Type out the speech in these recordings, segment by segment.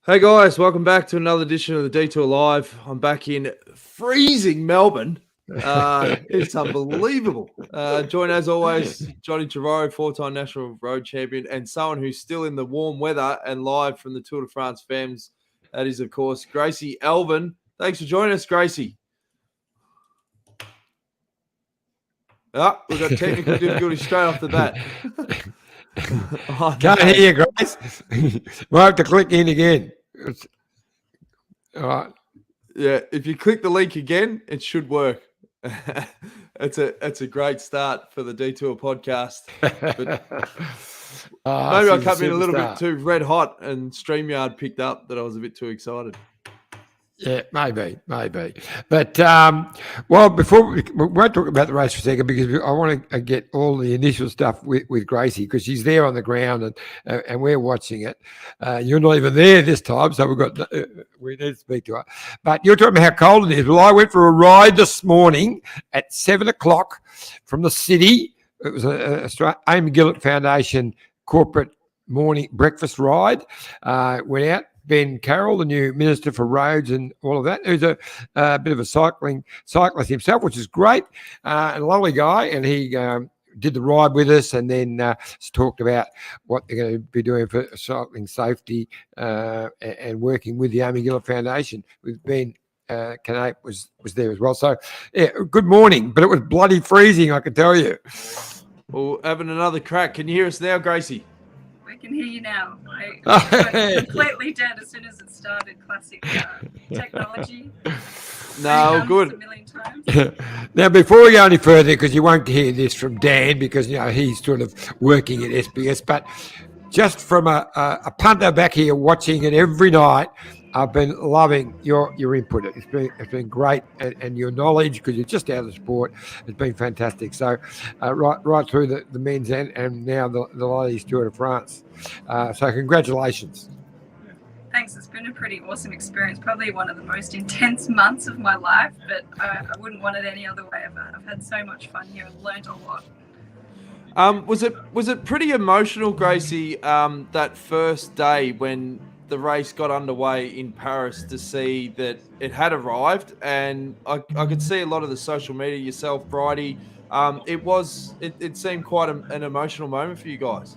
Hey guys, welcome back to another edition of the Detour Live. I'm back in freezing Melbourne. It's unbelievable. Joined as always, Johnny Trevorrow, 4-time national road champion, and someone who's still in the warm weather and live from the Tour de France Femmes. That is, of course, Gracie Alvin. Thanks for joining us, Gracie. We've got technical difficulties straight off the bat. Can't hear you, Grace. We'll have to click in again. All right. Yeah, if you click the link again, it should work. It's a great start for the Detour podcast. But maybe I come in a little bit too red hot, and StreamYard picked up that I was a bit too excited. Yeah, maybe. But, well, before we won't talk about the race for a second because I want to get all the initial stuff with Gracie because she's there on the ground and we're watching it. You're not even there this time, so we need to speak to her. But you're talking about how cold it is. Well, I went for a ride this morning at 7 o'clock from the city. It was a Amy Gillett Foundation corporate morning breakfast ride. Went out. Ben Carroll, the new Minister for Roads and all of that, who's a bit of a cyclist himself, which is great, and a lovely guy. And he did the ride with us and then talked about what they're going to be doing for cycling safety and working with the Amy Gillett Foundation. With Ben Canate was there as well. So, yeah, good morning. But it was bloody freezing, I can tell you. Well, having another crack. Can you hear us now, Gracie? I can hear you now. I went completely dead as soon as it started. Classic technology. No, good. A million times. Now, before we go any further, because you won't hear this from Dan, because he's sort of working at SBS, but just from a punter back here watching it every night, I've been loving your input. It's been great, and your knowledge, because you're just out of the sport, has been fantastic. So right through the men's and now the ladies Tour de France. So congratulations. Thanks. It's been a pretty awesome experience. Probably one of the most intense months of my life, but I wouldn't want it any other way. I've had so much fun here and learned a lot. Was it pretty emotional, Gracie, that first day when the race got underway in Paris to see that it had arrived? And I could see a lot of the social media, yourself, Bridie. It seemed quite an emotional moment for you guys.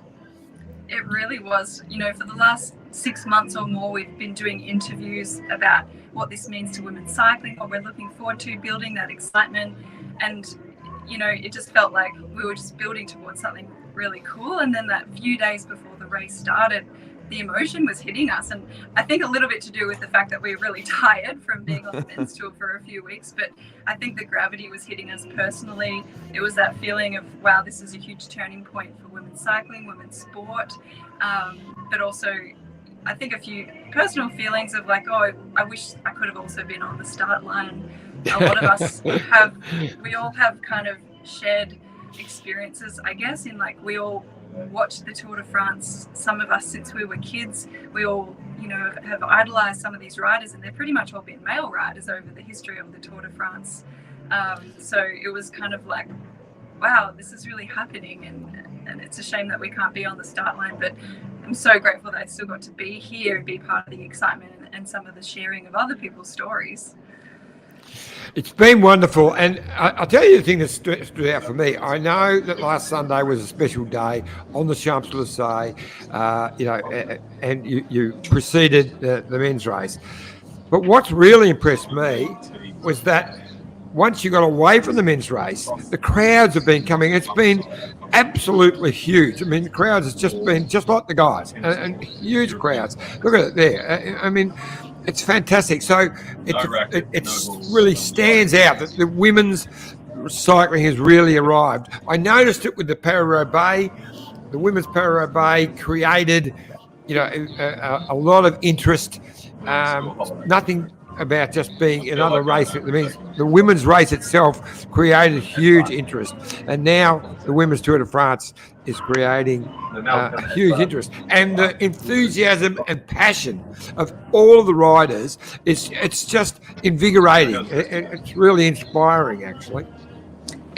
It really was. For the last 6 months or more, we've been doing interviews about what this means to women's cycling, what we're looking forward to, building that excitement. And, it just felt like we were just building towards something really cool. And then that few days before the race started, the emotion was hitting us, and I think a little bit to do with the fact that we were really tired from being on the men's tour for a few weeks, but I think the gravity was hitting us personally. It was that feeling of, wow, this is a huge turning point for women's cycling, women's sport, but also I think a few personal feelings of like, oh, I wish I could have also been on the start line. A lot of us we all have kind of shared experiences, I guess, in like we all watched the Tour de France, some of us since we were kids. We all, have idolized some of these riders, and they're pretty much all been male riders over the history of the Tour de France. So it was kind of like, wow, this is really happening, and it's a shame that we can't be on the start line, but I'm so grateful that I still got to be here and be part of the excitement and some of the sharing of other people's stories. It's been wonderful, and I'll tell you the thing that stood out for me. I know that last Sunday was a special day on the Champs-Élysées, and you preceded the men's race. But what's really impressed me was that once you got away from the men's race, the crowds have been coming. It's been absolutely huge. I mean, the crowds has just been just like the guys, and huge crowds. Look at it there. I mean, it's fantastic. So it really stands out that the women's cycling has really arrived. I noticed it with the Paris-Roubaix. The women's Paris-Roubaix created, a lot of interest. Nothing about just being another race. It means the women's race itself created huge interest, and now the women's Tour de France is creating a huge interest, and the enthusiasm and passion of all of the riders it's just invigorating. It's really inspiring, actually.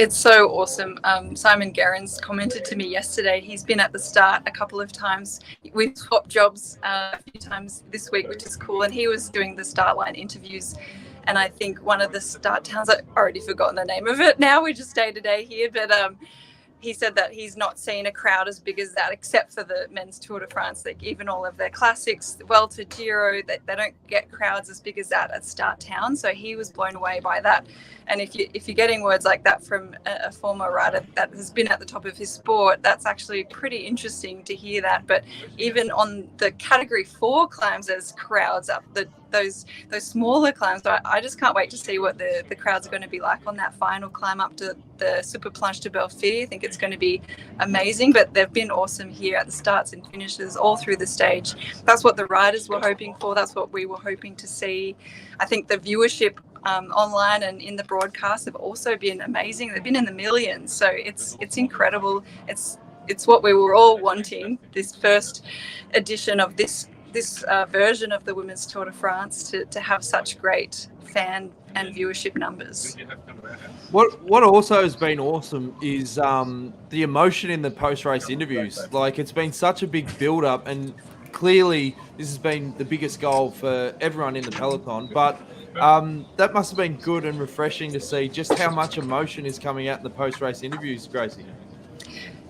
It's so awesome. Simon Gerrans commented to me yesterday. He's been at the start a couple of times. We've swapped jobs a few times this week, which is cool. And he was doing the start line interviews. And I think one of the start towns, I've already forgotten the name of it now. We just day to day here. But he said that he's not seen a crowd as big as that, except for the men's Tour de France. Like even all of their classics, Vuelta, Giro, they don't get crowds as big as that at start town. So he was blown away by that. And if you're getting words like that from a former rider that has been at the top of his sport, that's actually pretty interesting to hear that. But even on the Category 4 climbs, there's crowds up those smaller climbs. So I just can't wait to see what the crowds are going to be like on that final climb up to the Super Planche de Belfi. I think it's going to be amazing, but they've been awesome here at the starts and finishes all through the stage. That's what the riders were hoping for. That's what we were hoping to see. I think the viewership online and in the broadcast have also been amazing. They've been in the millions, so it's incredible. It's what we were all wanting, this first edition of this version of the Women's Tour de France to have such great fan and viewership numbers. What also has been awesome is the emotion in the post-race interviews. Like, it's been such a big build-up, and clearly this has been the biggest goal for everyone in the peloton, but that must have been good and refreshing to see just how much emotion is coming out in the post-race interviews, Gracie.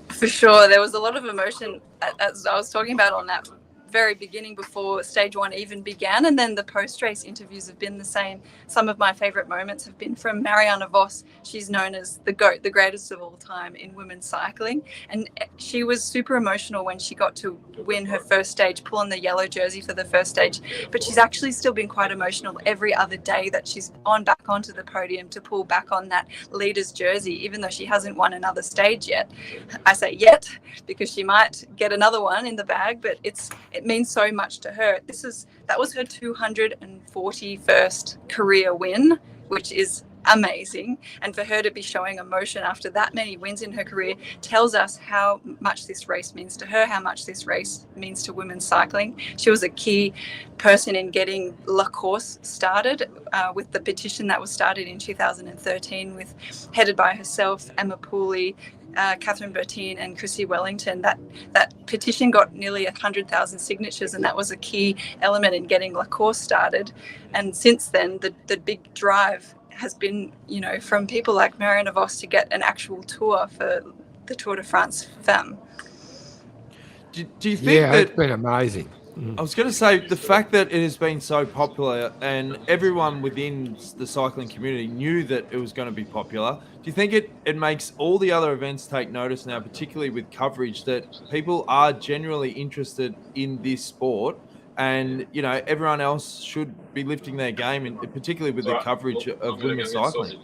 For sure. There was a lot of emotion, as I was talking about on that very beginning before stage one even began, and then the post-race interviews have been the same. Some of my favorite moments have been from Marianne Vos. She's known as the GOAT, the greatest of all time in women's cycling, and she was super emotional when she got to win her first stage, pull on the yellow jersey for the first stage, but she's actually still been quite emotional every other day that she's on back onto the podium to pull back on that leader's jersey, even though she hasn't won another stage yet. I say yet because she might get another one in the bag, but it means so much to her. That was her 241st career win, which is amazing. And for her to be showing emotion after that many wins in her career tells us how much this race means to her, how much this race means to women's cycling. She was a key person in getting La Course started with the petition that was started in 2013 headed by herself, Emma Pooley, Catherine Bertine and Chrissy Wellington. That petition got nearly 100,000 signatures, and that was a key element in getting La Course started. And since then, the big drive has been, from people like Marianne Vos to get an actual tour for the Tour de France Femmes. Do you think that it's been amazing? I was going to say, the fact that it has been so popular and everyone within the cycling community knew that it was going to be popular, do you think it makes all the other events take notice now, particularly with coverage, that people are generally interested in this sport, and everyone else should be lifting their game, and particularly with the coverage of women's cycling?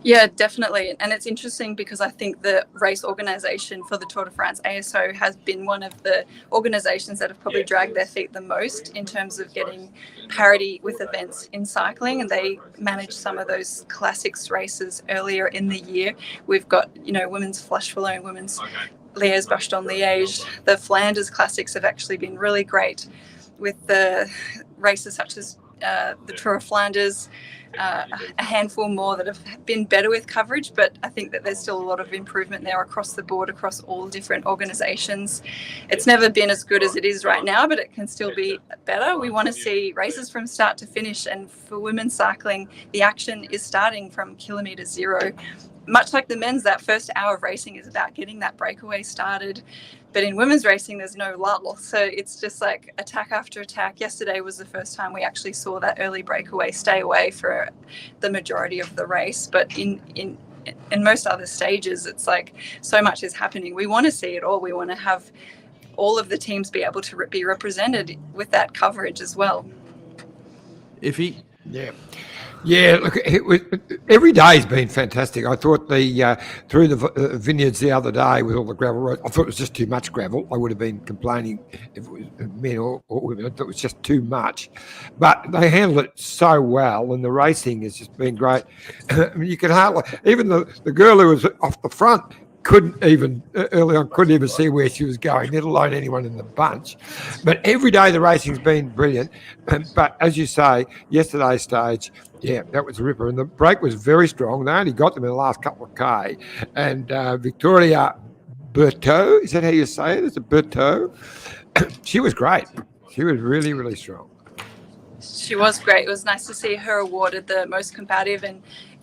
Yeah, definitely. And it's interesting because I think the race organisation for the Tour de France, ASO, has been one of the organisations that have probably dragged their feet the most in terms of getting parity with events in cycling. And they managed some of those classics races earlier in the year. We've got, women's Flash Wallon, women's Liège-Bastogne-Liège. The Flanders Classics have actually been really great with the races such as the Tour of Flanders, a handful more that have been better with coverage, but I think that there's still a lot of improvement there across the board, across all different organisations. It's never been as good as it is right now, but it can still be better. We want to see races from start to finish, and for women's cycling, the action is starting from kilometre zero. Much like the men's, that first hour of racing is about getting that breakaway started. But in women's racing, there's no lull. So it's just like attack after attack. Yesterday was the first time we actually saw that early breakaway stay away for the majority of the race. But in most other stages, it's like so much is happening. We want to see it all. We want to have all of the teams be able to be represented with that coverage as well. Iffy? Yeah, look, every day's been fantastic. I thought through the vineyards the other day with all the gravel roads, I thought it was just too much gravel. I would have been complaining if it was men or women. I thought it was just too much. But they handled it so well, and the racing has just been great. I mean, you can hardly, even the girl who was off the front couldn't even see where she was going, let alone anyone in the bunch. But every day the racing's been brilliant. But as you say, yesterday's stage, yeah, that was a ripper. And the break was very strong. They only got them in the last couple of K. And Victoria Berteau, is that how you say it? It's a Berteau. She was great. She was really, really strong. She was great. It was nice to see her awarded the most combative, and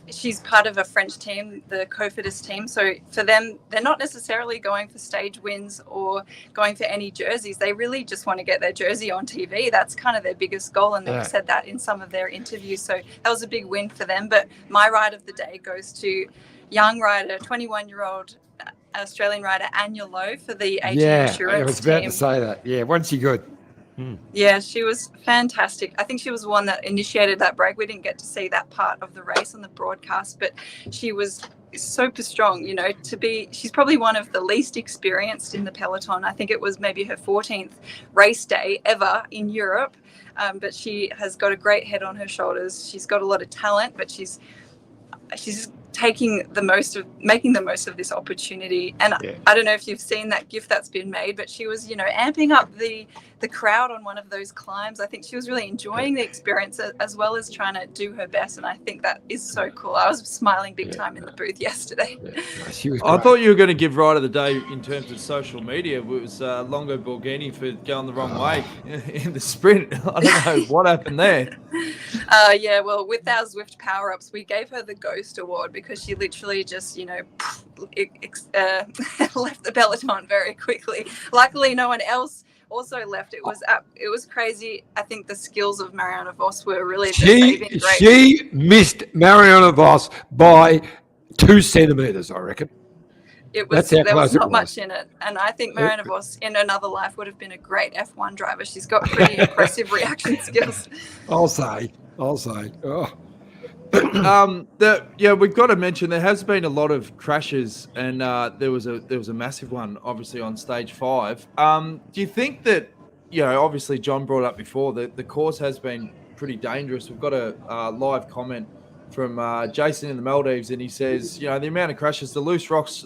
she's part of a French team, the Cofidis team. So for them, they're not necessarily going for stage wins or going for any jerseys. They really just want to get their jersey on TV. That's kind of their biggest goal, and they've said that in some of their interviews. So that was a big win for them. But my ride of the day goes to young rider, 21-year-old Australian rider Anya Lowe for the AG Insurance team. I was about to say that. Yeah, wasn't she good? Yeah, she was fantastic. I think she was the one that initiated that break. We didn't get to see that part of the race on the broadcast, but she was super strong, she's probably one of the least experienced in the peloton. I think it was maybe her 14th race day ever in Europe, but she has got a great head on her shoulders. She's got a lot of talent, but she's making the most of this opportunity. And I don't know if you've seen that GIF that's been made, but she was, amping up the crowd on one of those climbs. I think she was really enjoying the experience as well as trying to do her best. And I think that is so cool. I was smiling big time in the booth yesterday. She was I thought you were going to give right of the day in terms of social media. It was Longo Borghini for going the wrong way in the sprint. I don't know what happened there. Well, with our Zwift power-ups, we gave her the Ghost Award because she literally just, left the peloton very quickly. Luckily, no one else also left. It was crazy. I think the skills of Marianne Vos were really saving grace. She missed Marianne Vos by 2 centimetres, I reckon. There was not much in it. And I think Marianne Vos in another life would have been a great F1 driver. She's got pretty impressive reaction skills. I'll say. Oh. We've got to mention there has been a lot of crashes, and there was a massive one, obviously on stage 5. Do you think that, obviously John brought up before that the course has been pretty dangerous? We've got a live comment from Jason in the Maldives, and he says, the amount of crashes, the loose rocks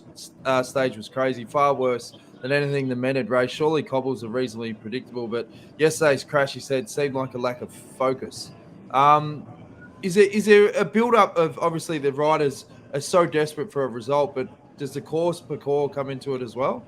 stage was crazy, far worse than anything the men had raced. Surely cobbles are reasonably predictable, but yesterday's crash, he said, seemed like a lack of focus. Is there a build-up of, obviously, the riders are so desperate for a result, but does the course parcours come into it as well?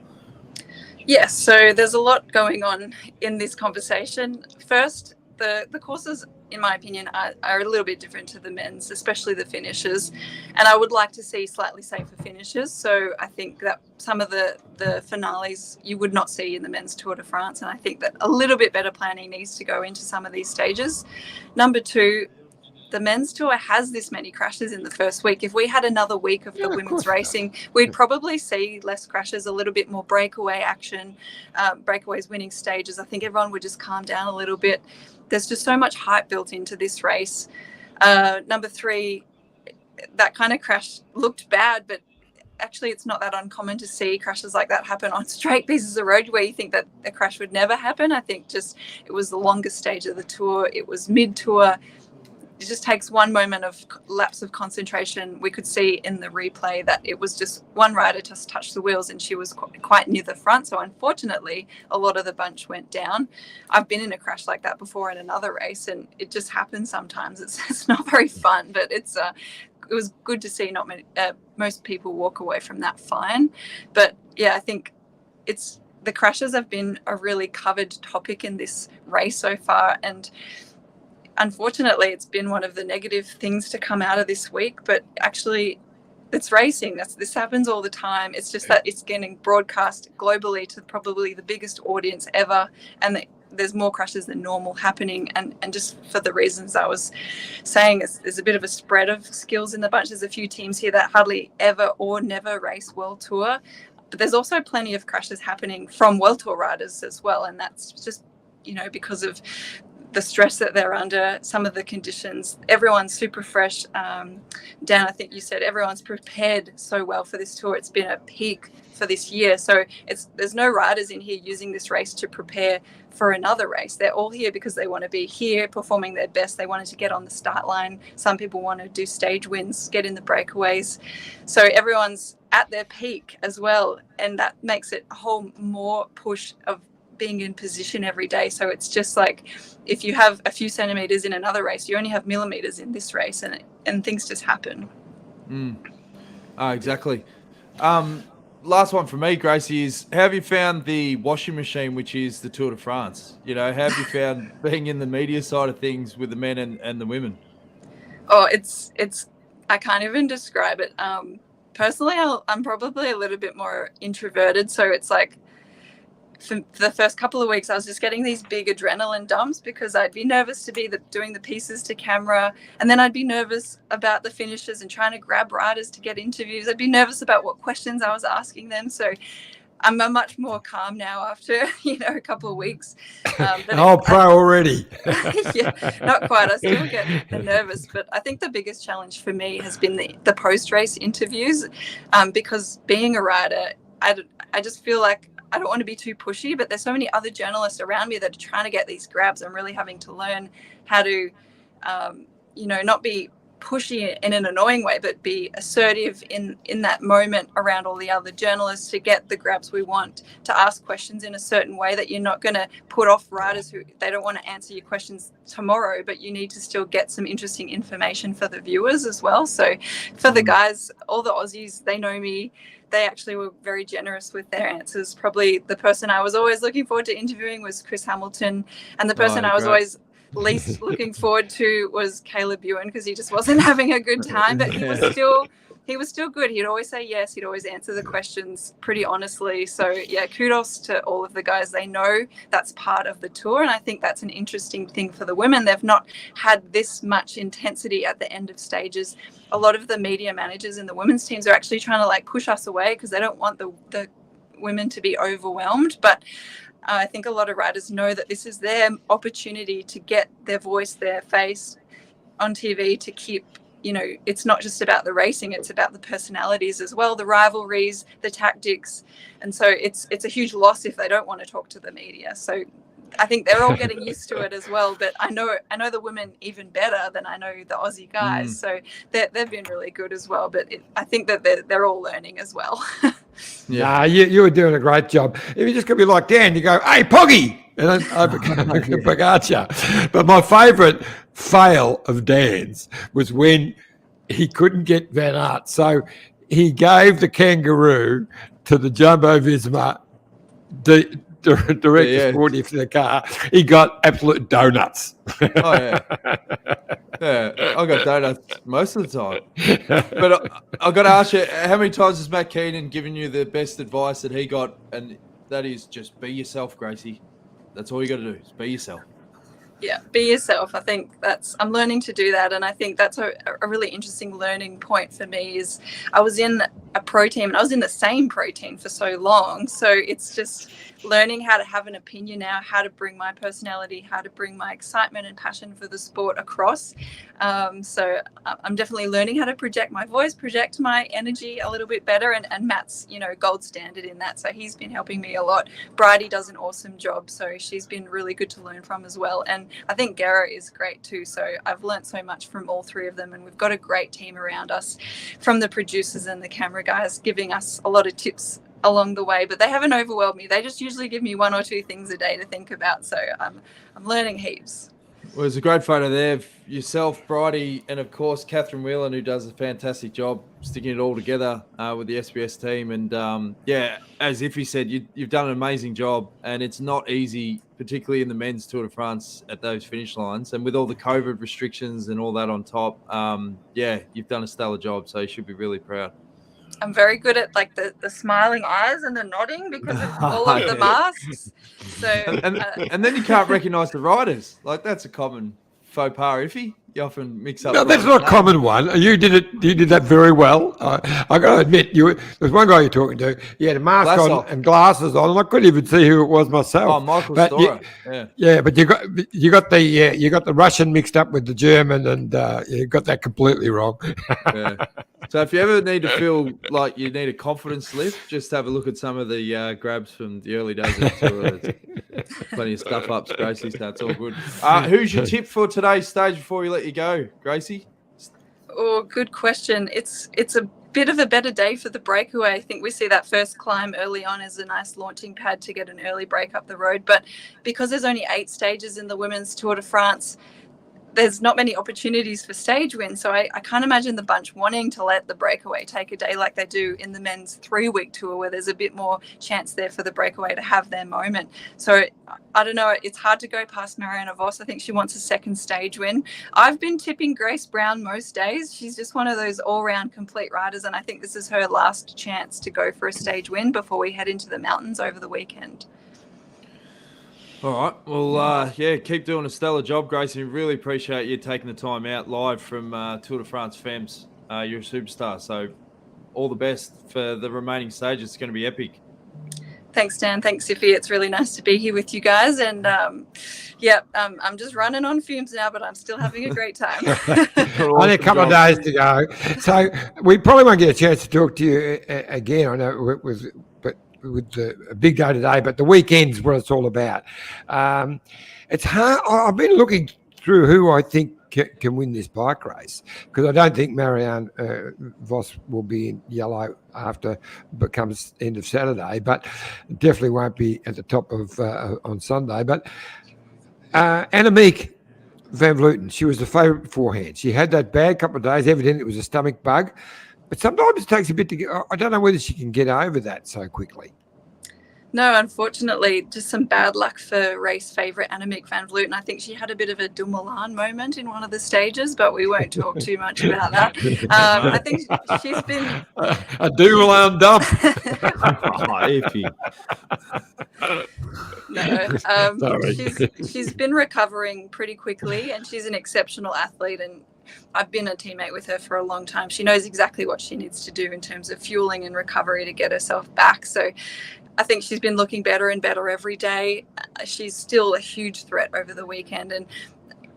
Yes, so there's a lot going on in this conversation. First, the courses, in my opinion, are a little bit different to the men's, especially the finishes. And I would like to see slightly safer finishes. So I think that some of the finales you would not see in the men's Tour de France. And I think that a little bit better planning needs to go into some of these stages. Number 2, the men's tour has this many crashes in the first week. If we had another week of the women's racing, we'd probably see less crashes, a little bit more breakaway action, breakaways winning stages. I think everyone would just calm down a little bit. There's just so much hype built into this race. Number 3, that kind of crash looked bad, but actually it's not that uncommon to see crashes like that happen on straight pieces of road where you think that a crash would never happen. I think just it was the longest stage of the tour. It was mid-tour. It just takes one moment of lapse of concentration. We could see in the replay that it was just one rider just touched the wheels and she was quite near the front. So unfortunately, a lot of the bunch went down. I've been in a crash like that before in another race, and it just happens sometimes. It's not very fun, but it was good to see most people walk away from that fine. But yeah, I think the crashes have been a really covered topic in this race so far, and unfortunately, it's been one of the negative things to come out of this week, but actually it's racing. This happens all the time. It's just that it's getting broadcast globally to probably the biggest audience ever, and there's more crashes than normal happening. And just for the reasons I was saying, there's a bit of a spread of skills in the bunch. There's a few teams here that hardly ever or never race World Tour, but there's also plenty of crashes happening from World Tour riders as well, and that's just, because of the stress that they're under, some of the conditions. Everyone's super fresh. Dan, I think you said everyone's prepared so well for this tour. It's been a peak for this year. So there's no riders in here using this race to prepare for another race. They're all here because they want to be here performing their best. They wanted to get on the start line. Some people want to do stage wins, get in the breakaways. So everyone's at their peak as well. And that makes it a whole more push of being in position every day. So it's just like if you have a few centimeters in another race, you only have millimeters in this race, and things just happen. Exactly. Last one for me, Gracie, is how have you found the washing machine, which is the Tour de France? You know, how have you found being in the media side of things with the men and the women? Oh, it's I can't even describe it. Personally, I'm probably a little bit more introverted, so it's like for the first couple of weeks, I was just getting these big adrenaline dumps because I'd be nervous to be doing the pieces to camera. And then I'd be nervous about the finishes and trying to grab riders to get interviews. I'd be nervous about what questions I was asking them. So I'm much more calm now after, a couple of weeks. Pro already. Yeah, not quite. I still get nervous. But I think the biggest challenge for me has been the post-race interviews because being a rider, I just feel like I don't want to be too pushy, but there's so many other journalists around me that are trying to get these grabs. I'm really having to learn how to, not be pushy in an annoying way, but be assertive in that moment around all the other journalists to get the grabs we want, to ask questions in a certain way that you're not going to put off riders who they don't want to answer your questions tomorrow, but you need to still get some interesting information for the viewers as well. So for the guys, all the Aussies, they know me. They actually were very generous with their answers. Probably the person I was always looking forward to interviewing was Chris Hamilton. And the person I was always least looking forward to was Caleb Ewan because he just wasn't having a good time. But he was still good. He'd always say yes. He'd always answer the questions pretty honestly. So, yeah, kudos to all of the guys. They know that's part of the tour. And I think that's an interesting thing for the women. They've not had this much intensity at the end of stages. A lot of the media managers in the women's teams are actually trying to push us away because they don't want the women to be overwhelmed. But I think a lot of riders know that this is their opportunity to get their voice, their face on TV, to keep, it's not just about the racing, it's about the personalities as well, the rivalries, the tactics. And so it's a huge loss if they don't want to talk to the media. So I think they're all getting used to it as well. But I know the women even better than I know the Aussie guys. So they've been really good as well. But I think that they're all learning as well. Yeah, nah, you were doing a great job. If you just could be like Dan, you go, "Hey, Poggy," and then I become Pogacar. But my favourite fail of Dan's was when he couldn't get Van Aert, so he gave the kangaroo to the Jumbo Visma, the director sportive to the car. He got absolute donuts. Oh yeah, I got donuts most of the time. But I've got to ask you, how many times has Matt Keenan given you the best advice that he got, and that is just be yourself, Gracie. That's all you got to do, is be yourself. Yeah, be yourself. I think I'm learning to do that. And I think that's a really interesting learning point for me is I was in a pro team and I was in the same pro team for so long. So it's just learning how to have an opinion now, how to bring my personality, how to bring my excitement and passion for the sport across. So I'm definitely learning how to project my voice, project my energy a little bit better. And Matt's, gold standard in that. So he's been helping me a lot. Bridie does an awesome job. So she's been really good to learn from as well. And I think Gara is great too. So I've learned so much from all three of them. And we've got a great team around us, from the producers and the camera guys, giving us a lot of tips along the way, but they haven't overwhelmed me. They just usually give me one or two things a day to think about. So I'm learning heaps. Well, there's a great photo there of yourself, Bridie, and of course Catherine Whelan, who does a fantastic job sticking it all together with the SBS team. And as Iffy said, you've done an amazing job, and it's not easy, particularly in the men's Tour de France at those finish lines, and with all the COVID restrictions and all that on top. You've done a stellar job, so you should be really proud. I'm very good at the smiling eyes and the nodding because of all of the masks. So and then you can't recognise the riders. That's a common faux pas, Iffy. You often mix up. No, that's not a common one. You did it. You did that very well. I got to admit, there's one guy you're talking to. He had a mask on and glasses on, and I couldn't even see who it was myself. Oh, Michael Storer. But you got the Russian mixed up with the German, and you got that completely wrong. Yeah. So if you ever need to feel like you need a confidence lift, just have a look at some of the grabs from the early days of the tour. There's plenty of stuff up, Gracie, so it's all good. Who's your tip for today's stage before we let you go, Gracie? Oh, good question. It's a bit of a better day for the breakaway. I think we see that first climb early on as a nice launching pad to get an early break up the road. But because there's only 8 stages in the Women's Tour de France, there's not many opportunities for stage wins. So I can't imagine the bunch wanting to let the breakaway take a day like they do in the men's 3-week tour, where there's a bit more chance there for the breakaway to have their moment. So I don't know. It's hard to go past Marianne Vos. I think she wants a second stage win. I've been tipping Grace Brown most days. She's just one of those all-round complete riders, and I think this is her last chance to go for a stage win before we head into the mountains over the weekend. All right. Well, keep doing a stellar job, Gracie. Really appreciate you taking the time out live from Tour de France Femmes. You're a superstar. So all the best for the remaining stages. It's going to be epic. Thanks, Dan. Thanks, Iffy. It's really nice to be here with you guys. And, I'm just running on fumes now, but I'm still having a great time. Only a couple of days to go. So we probably won't get a chance to talk to you again. I know it was with a big day today, but the weekend's what it's all about. It's hard. I've been looking through who I think can win this bike race, because I don't think Marianne Vos will be in yellow after becomes end of Saturday, but definitely won't be at the top of on Sunday. But Annemiek van Vleuten, she was the favourite beforehand. She had that bad couple of days. Evidently it was a stomach bug. But sometimes it takes a bit to get. I don't know whether she can get over that so quickly. No, unfortunately, just some bad luck for race favourite Annemiek van Vleuten. I think she had a bit of a Dumoulin moment in one of the stages, but we won't talk too much about that. I think she's been a Dumoulin dump. She's been recovering pretty quickly, and she's an exceptional athlete, and I've been a teammate with her for a long time. She knows exactly what she needs to do in terms of fueling and recovery to get herself back. So I think she's been looking better and better every day. She's still a huge threat over the weekend. And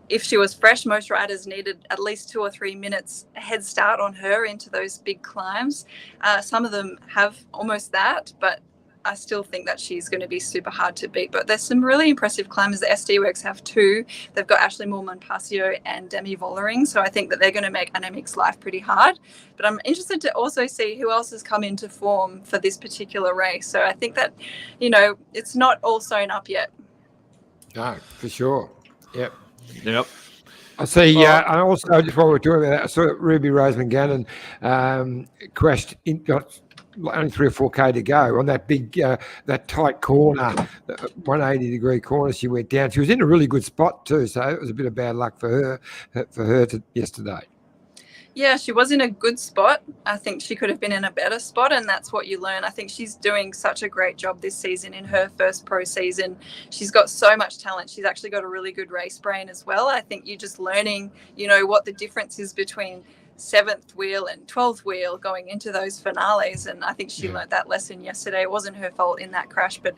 if she was fresh, most riders needed at least 2 or 3 minutes head start on her into those big climbs. Some of them have almost that, but I still think that she's going to be super hard to beat. But there's some really impressive climbers. The SD Works have 2. They've got Ashley Moore-Monpasio and Demi Vollering. So I think that they're going to make Annemiek's life pretty hard. But I'm interested to also see who else has come into form for this particular race. So I think that, it's not all sewn up yet. No, for sure. Yep. I see. And also, just while we're talking about that, I saw Ruby Rose McGannon crashed in. Got only 3 or 4K to go on that big, that tight corner, 180-degree corner. She went down. She was in a really good spot too, so it was a bit of bad luck for her yesterday. Yeah, she was in a good spot. I think she could have been in a better spot, and that's what you learn. I think she's doing such a great job this season in her first pro season. She's got so much talent. She's actually got a really good race brain as well. I think you're just learning, what the difference is between 7th wheel and 12th wheel going into those finales, and I think she learned that lesson yesterday. It wasn't her fault in that crash, but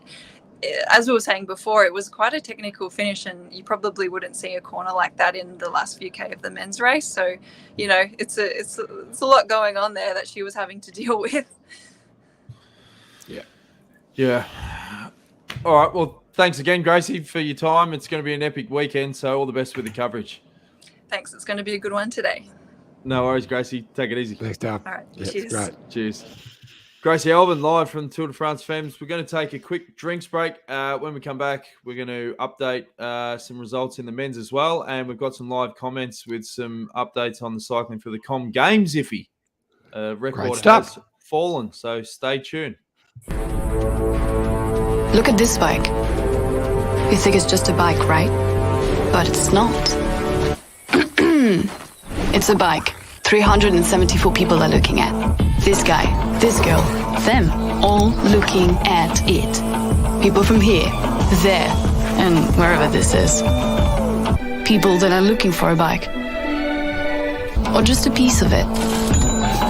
as we were saying before, it was quite a technical finish, and you probably wouldn't see a corner like that in the last few K of the men's race. So it's a lot going on there that she was having to deal with. Yeah. All right, well, thanks again, Gracie, for your time. It's going to be an epic weekend, so all the best with the coverage. Thanks. It's going to be a good one today. No worries, Gracie. Take it easy. Thanks, Dale. All right. Yep, Cheers. Great. Cheers. Gracie Alban live from Tour de France Femmes. We're going to take a quick drinks break. When we come back, we're going to update some results in the men's as well. And we've got some live comments with some updates on the cycling for the Com Games, Iffy. Record has fallen, so stay tuned. Look at this bike. You think it's just a bike, right? But it's not. It's a bike. 374 people are looking at. This guy, this girl, them, all looking at it. People from here, there, and wherever this is. People that are looking for a bike. or just a piece of it.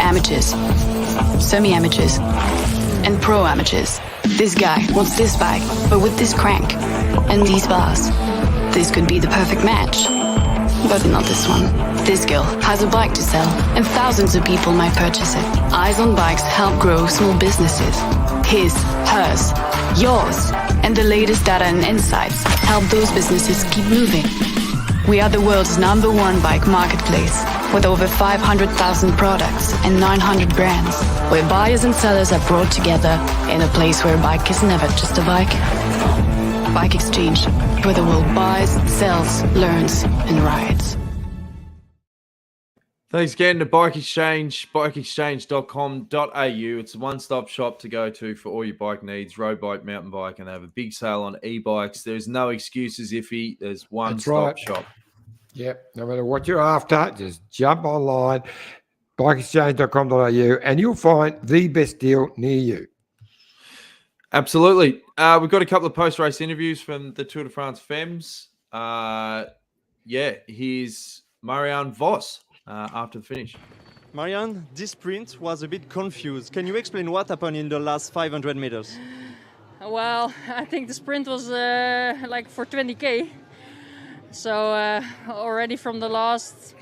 Amateurs, semi-amateurs, and pro-amateurs. This guy wants this bike, but with this crank and these bars. This could be the perfect match, but not this one. This girl has a bike to sell, and thousands of people might purchase it. Eyes on Bikes help grow small businesses. His, hers, yours, and the latest data and insights help those businesses keep moving. We are the world's #1 bike marketplace, with over 500,000 products and 900 brands, where buyers and sellers are brought together in a place where a bike is never just a bike. Bike Exchange, where the world buys, sells, learns, and rides. Thanks again to Bike Exchange, bikeexchange.com.au. It's a one-stop shop to go to for all your bike needs, road bike, mountain bike, and they have a big sale on e-bikes. There's no excuses, Iffy. There's one-stop shop. Yep, no matter what you're after, just jump online, bikeexchange.com.au, and you'll find the best deal near you. Absolutely. We've got a couple of post-race interviews from the Tour de France Femmes. Here's Marianne Vos after the finish. Marianne, this sprint was a bit confused. Can you explain what happened in the last 500 meters? Well, I think the sprint was like for 20k. So already from the last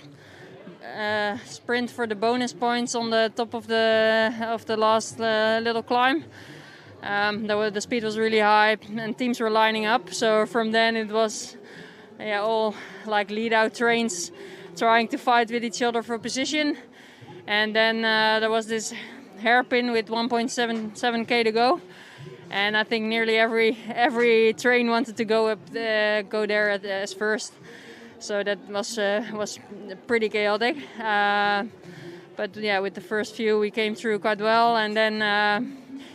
sprint for the bonus points on the top of the last little climb, the speed was really high and teams were lining up. So from then it was all like lead-out trains trying to fight with each other for position. And then there was this hairpin with 1.77k to go. And I think nearly every train wanted to go there as first. So that was pretty chaotic. But yeah, with the first few we came through quite well. And then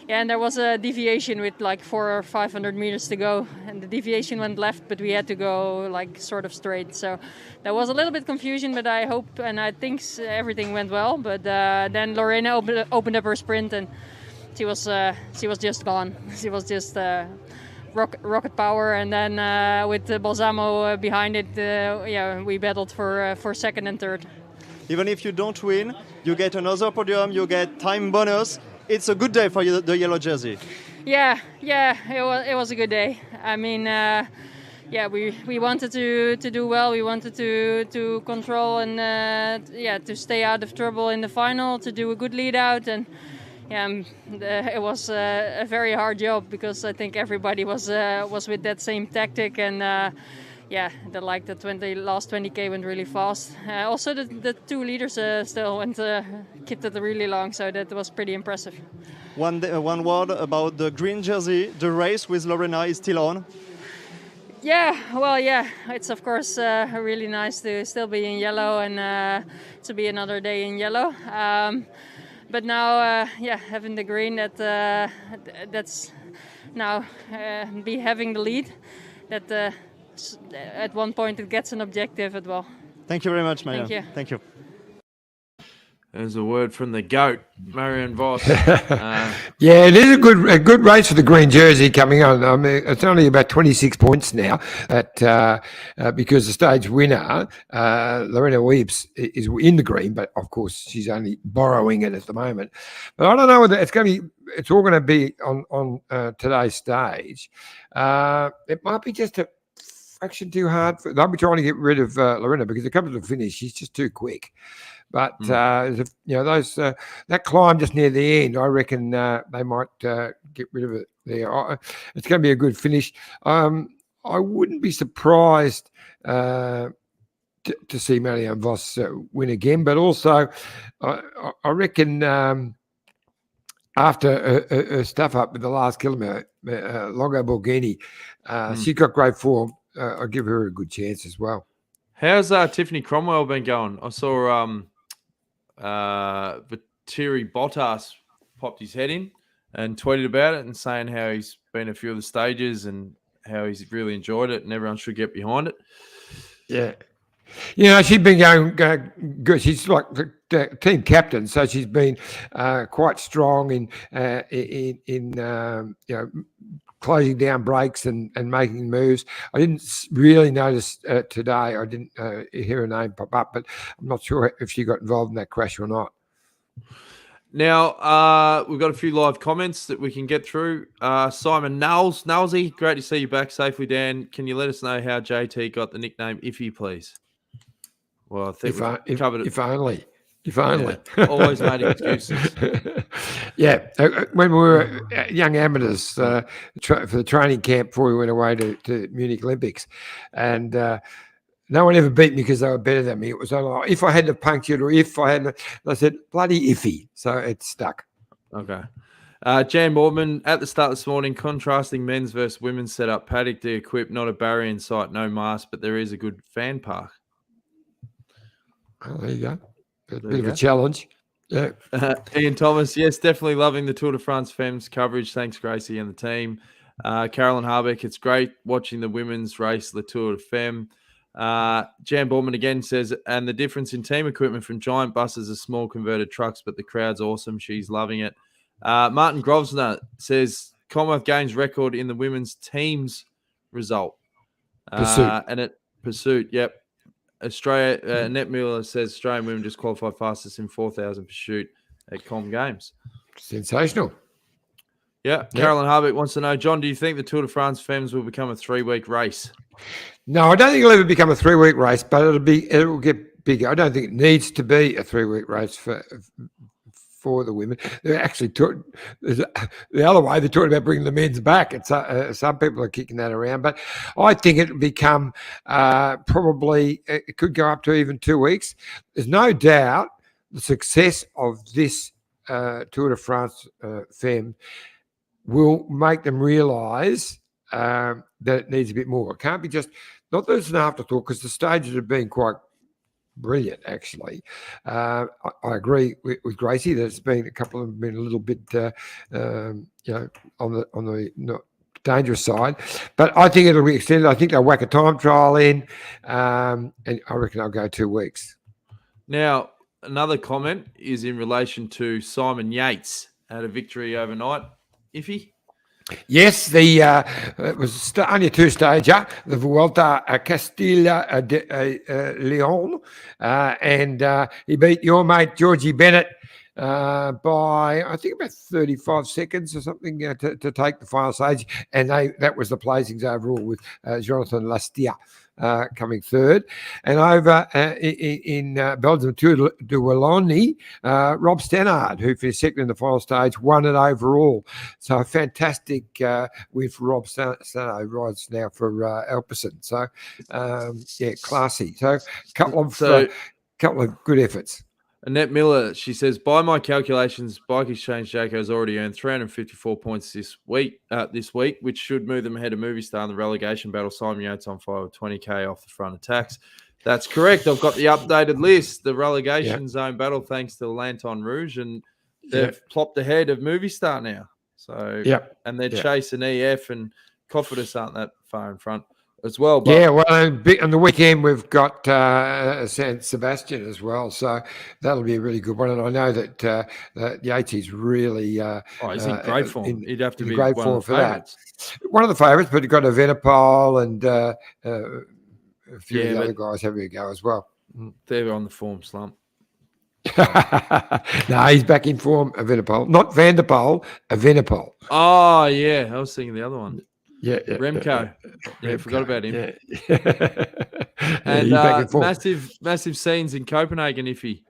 and there was a deviation with like 400 or 500 meters to go, and the deviation went left, but we had to go like sort of straight. So there was a little bit confusion, but I hope and I think everything went well. But then Lorena opened up her sprint, and she was just gone. She was just rocket power, and then with Balsamo behind it, we battled for second and third. Even if you don't win, you get another podium, you get time bonus. It's a good day for you, the yellow jersey. Yeah, it was a good day. I mean, we wanted to do well. We wanted to control and to stay out of trouble in the final, to do a good lead out, and it was a very hard job because I think everybody was with that same tactic, and the last 20k went really fast. Also, the two leaders still kept it really long, so that was pretty impressive. One word about the green jersey. The race with Lorena is still on. It's of course really nice to still be in yellow and to be another day in yellow. But now, having the green, that's now be having the lead. That at one point it gets an objective as well. Thank you very much, Marianne. Thank you. There's a word from the GOAT, Marianne Vos. It is a good race for the green jersey coming on. I mean, it's only about 26 points now because the stage winner, Lorena Wiebes, is in the green, but of course she's only borrowing it at the moment. But I don't know whether it's all going to be on today's stage. It might be just a fraction too hard. They'll be trying to get rid of Lorena because it comes to the finish, she's just too quick. But that climb just near the end, I reckon they might get rid of it there. It's going to be a good finish. I wouldn't be surprised to see Marianne Vos win again. But also, I reckon after her stuff up with the last kilometre, Longo Borghini, she's got great form. I'll give her a good chance as well. How's Tiffany Cromwell been going? I saw Valtteri Bottas popped his head in and tweeted about it and saying how he's been a few of the stages and how he's really enjoyed it and everyone should get behind it. Yeah. She's been going good. She's like the team captain, so she's been quite strong in closing down breaks and making moves. I didn't really notice today. I didn't hear her name pop up, but I'm not sure if she got involved in that crash or not. Now, we've got a few live comments that we can get through. Simon Nalsy, great to see you back safely, Dan. Can you let us know how JT got the nickname Iffy, please? Well, I think we've covered it. If only. Yeah, always made excuses. Yeah, when we were young amateurs for the training camp before we went away to Munich Olympics, and no one ever beat me because they were better than me. It was only like, if I hadn't punctured or if I hadn't, I said, bloody iffy. So it stuck. Okay. Jan Boardman, at the start this morning, contrasting men's versus women's setup, paddock de-equipped, not a barrier in sight, no mask, but there is a good fan park. Oh, there you go. A bit of a challenge. Yeah. Ian Thomas, yes, definitely loving the Tour de France Femmes coverage. Thanks, Gracie and the team. Carolyn Harbeck, it's great watching the women's race, the Tour de Femmes. Jan Borman again says, and the difference in team equipment from giant buses to small converted trucks, but the crowd's awesome. She's loving it. Martin Grosvenor says, Commonwealth Games record in the women's teams result. Pursuit, yep. Australia, Annette Miller says Australian women just qualified fastest in 4,000 pursuit at Com Games. Sensational. Yeah. Carolyn Harbeck wants to know, John, do you think the Tour de France Femmes will become a 3-week race? No, I don't think it'll ever become a 3-week race, but it will get bigger. I don't think it needs to be a 3-week race for the women. They're actually the other way. They're talking about bringing the men's back. It's some people are kicking that around, but I think it'll become probably it could go up to even 2 weeks. There's no doubt the success of this Tour de France Femmes will make them realise that it needs a bit more. It can't be just not that it's an afterthought because the stages have been quite brilliant, actually. I agree with Gracie that it's been a couple of them been a little bit, on the not dangerous side, but I think it'll be extended. I think they'll whack a time trial in, and I reckon I'll go 2 weeks. Now, another comment is in relation to Simon Yates had a victory overnight. Iffy? Yes, it was only a 2-stager, the Vuelta Castilla y Leon, and he beat your mate Georgie Bennett by I think about 35 seconds or something to take the final stage, and that was the placings overall with Jonathan Lastia coming third, and over in Belgium, Tour de Wallonie, Rob Stannard, who finished second in the final stage, won it overall. So a fantastic win for Rob Stannard, who rides now for Alpecin. So classy. So a couple of good efforts. Annette Miller, she says, by my calculations, Bike Exchange Jacko has already earned 354 points this week, which should move them ahead of Movistar in the relegation battle. Simon Yates on fire with 20k off the front attacks. That's correct. I've got the updated list, the relegation zone battle, thanks to Lanton Rouge, and they've plopped ahead of Movistar now. So, and they're chasing EF, and Cofidis aren't that far in front as well. But on the weekend we've got San Sebastian as well, so that'll be a really good one. And I know that Yates is really he's in great form. He'd have to be great one form of the for favourites. that. One of the favourites, but you've got a Venepal and a few of the other guys having a go as well. They're on the form slump. No, he's back in form. A Venepal, not Van der Poel, a Venepal. Oh yeah, I was thinking the other one. Remco. Forgot about him. Yeah. And massive scenes in Copenhagen, Iffy.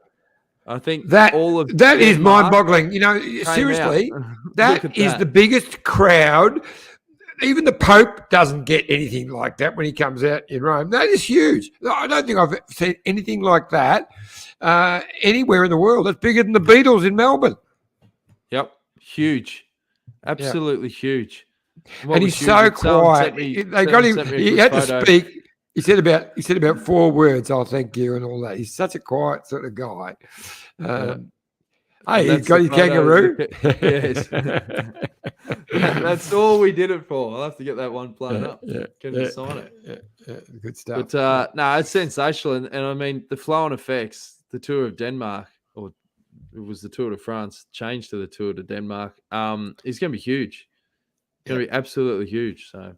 I think that is mind-boggling. Seriously, that is the biggest crowd. Even the Pope doesn't get anything like that when he comes out in Rome. That is huge. I don't think I've seen anything like that anywhere in the world. That's bigger than the Beatles in Melbourne. Yep, huge, absolutely huge. And he's so quiet. They got him. He had to speak. He said about 4 words. "Oh, thank you," and all that. He's such a quiet sort of guy. Hey, he's got his kangaroo. Yes, that's all we did it for. I'll have to get that one blown up. Can you sign it? Yeah, good stuff. But it's sensational, and I mean the flow-on effects. The Tour of Denmark, or it was the Tour de France, changed to the Tour de Denmark. It's going to be huge. going to be absolutely huge. So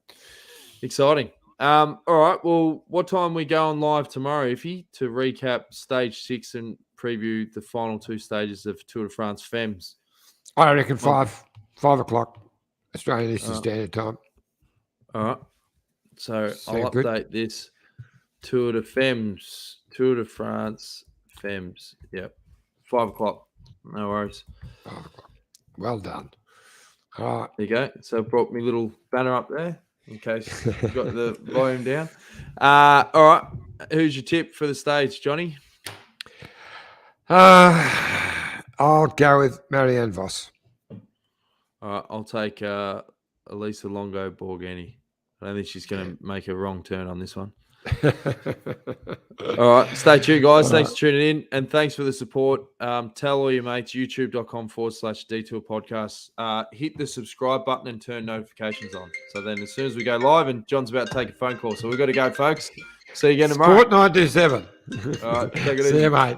exciting. All right. Well, what time we go on live tomorrow, Iffy, to recap stage 6 and preview the final 2 stages of Tour de France Femmes? I reckon 5 o'clock Australian Eastern Standard Time. All right. So Sound I'll good? update this. Tour de France Femmes. Yep. 5 o'clock. No worries. 5 o'clock. Well done. All right. There you go. So I brought me little banner up there in case you got the volume down. All right. Who's your tip for the stage, Johnny? I'll go with Marianne Vos. All right. I'll take Elisa Longo Borghini. I don't think she's going to make a wrong turn on this one. All right. Stay tuned, guys. Thanks for tuning in. And thanks for the support. Tell all your mates, youtube.com/Detour Podcast. Hit the subscribe button and turn notifications on. So then as soon as we go live, and John's about to take a phone call. So we've got to go, folks. See you again tomorrow. Sport 927. All right. Take it See easy. you, mate.